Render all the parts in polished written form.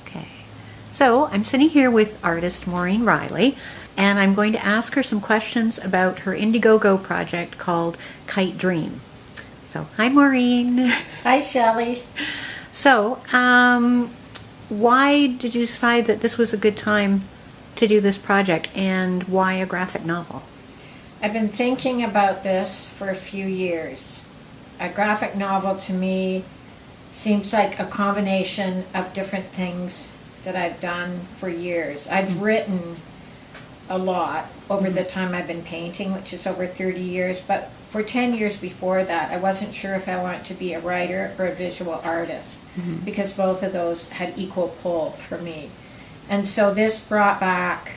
Okay. So I'm sitting here with artist Maureen Riley, and I'm going to ask her some questions about her Indiegogo project called Kite Dream. So, hi Maureen. Hi Shelley. So, why did you decide that this was a good time to do this project, and why a graphic novel? I've been thinking about this for a few years. A graphic novel to me seems like a combination of different things that I've done for years. I've written a lot over the time I've been painting, which is over 30 years, but for 10 years before that, I wasn't sure if I wanted to be a writer or a visual artist, because both of those had equal pull for me. And so this brought back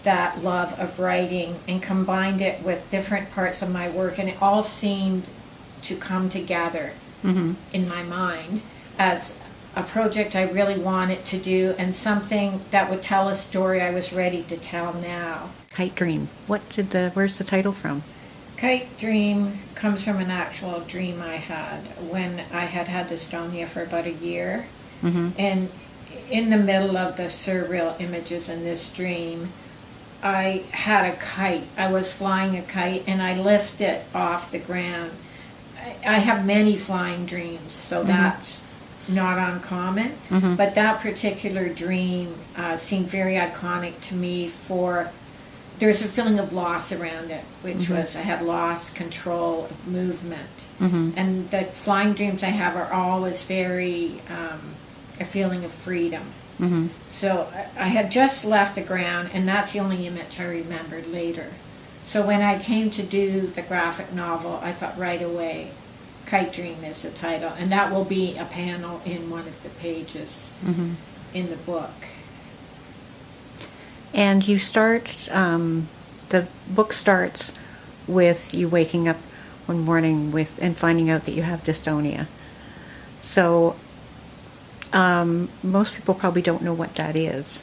that love of writing and combined it with different parts of my work, and it all seemed to come together in my mind as a project I really wanted to do, and something that would tell a story I was ready to tell now. Kite Dream. Where's the title from? Kite Dream comes from an actual dream I had when I had dystonia for about a year. And in the middle of the surreal images in this dream, I had a kite. I was flying a kite and I lifted it off the ground. I have many flying dreams, so that's not uncommon. But that particular dream seemed very iconic to me there's a feeling of loss around it, which was I had lost control of movement. And the flying dreams I have are always very a feeling of freedom. So I had just left the ground, and that's the only image I remembered later. So when I came to do the graphic novel, I thought right away, Kite Dream is the title, and that will be a panel in one of the pages in the book. And you start, the book starts with you waking up one morning and finding out that you have dystonia. So most people probably don't know what that is.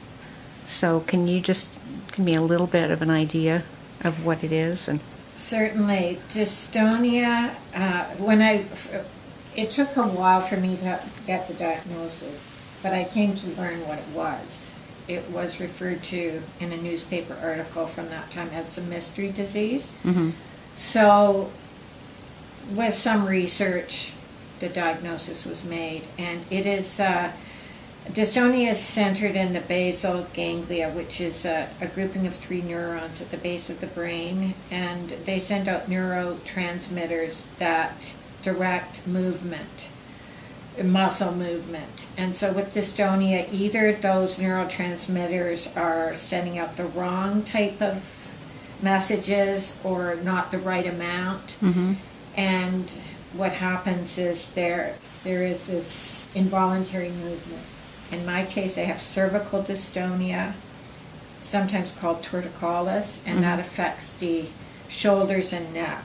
So can you just give me a little bit of an idea of what it is? And certainly, dystonia. It took a while for me to get the diagnosis, but I came to learn what it was. It was referred to in a newspaper article from that time as a mystery disease. So, with some research, the diagnosis was made, and it is dystonia is centered in the basal ganglia, which is a grouping of 3 neurons at the base of the brain, and they send out neurotransmitters that direct movement, muscle movement. And so with dystonia, either those neurotransmitters are sending out the wrong type of messages or not the right amount. And what happens is there is this involuntary movement. In my case, I have cervical dystonia, sometimes called torticollis, and that affects the shoulders and neck.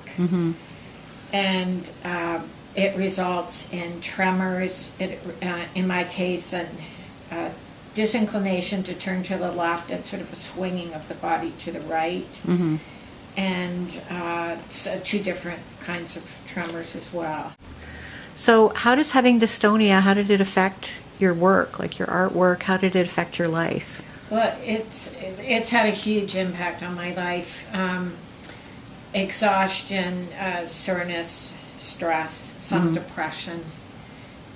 And it results in tremors, in my case, a disinclination to turn to the left and sort of a swinging of the body to the right. And so 2 different kinds of tremors as well. so how does having dystonia, how did it affect your work, like your artwork? How did it affect your life? Well, it's had a huge impact on my life. Exhaustion, soreness, stress, some depression.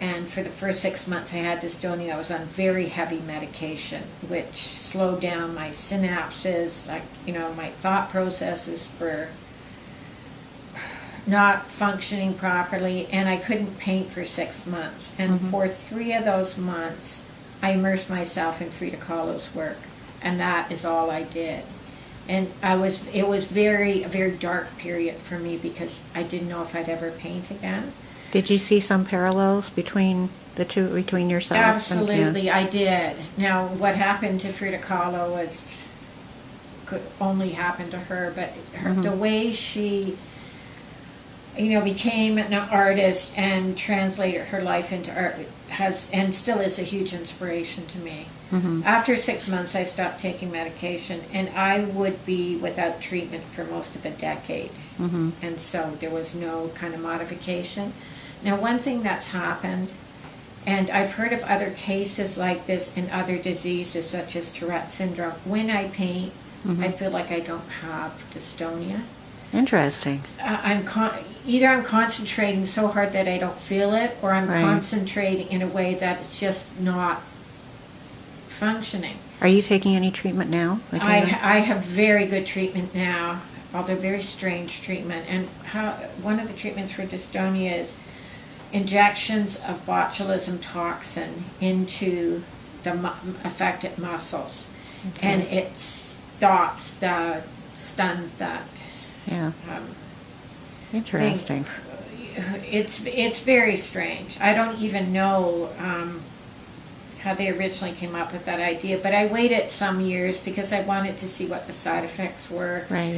And for the first 6 months I had dystonia, I was on very heavy medication, which slowed down my synapses. My thought processes were not functioning properly, and I couldn't paint for 6 months. And for 3 of those months, I immersed myself in Frida Kahlo's work, and that is all I did. And it was a very dark period for me because I didn't know if I'd ever paint again. Did you see some parallels between the two, between yourself? Absolutely, I did. Now, what happened to Frida Kahlo could only happen to her, but the way she, became an artist and translated her life into art and still is a huge inspiration to me. After 6 months, I stopped taking medication, and I would be without treatment for most of a decade. And so there was no kind of modification. Now, one thing that's happened And I've heard of other cases like this in other diseases such as Tourette syndrome. When I paint, I feel like I don't have dystonia. Interesting. Either I'm concentrating so hard that I don't feel it, or I'm Right. concentrating in a way that it's just not functioning. Are you taking any treatment now? I have very good treatment now, although very strange treatment. And one of the treatments for dystonia is injections of botulism toxin into the affected muscles, and it stuns that Yeah. thing. Interesting. It's very strange. I don't even know how they originally came up with that idea, but I waited some years because I wanted to see what the side effects were. Right.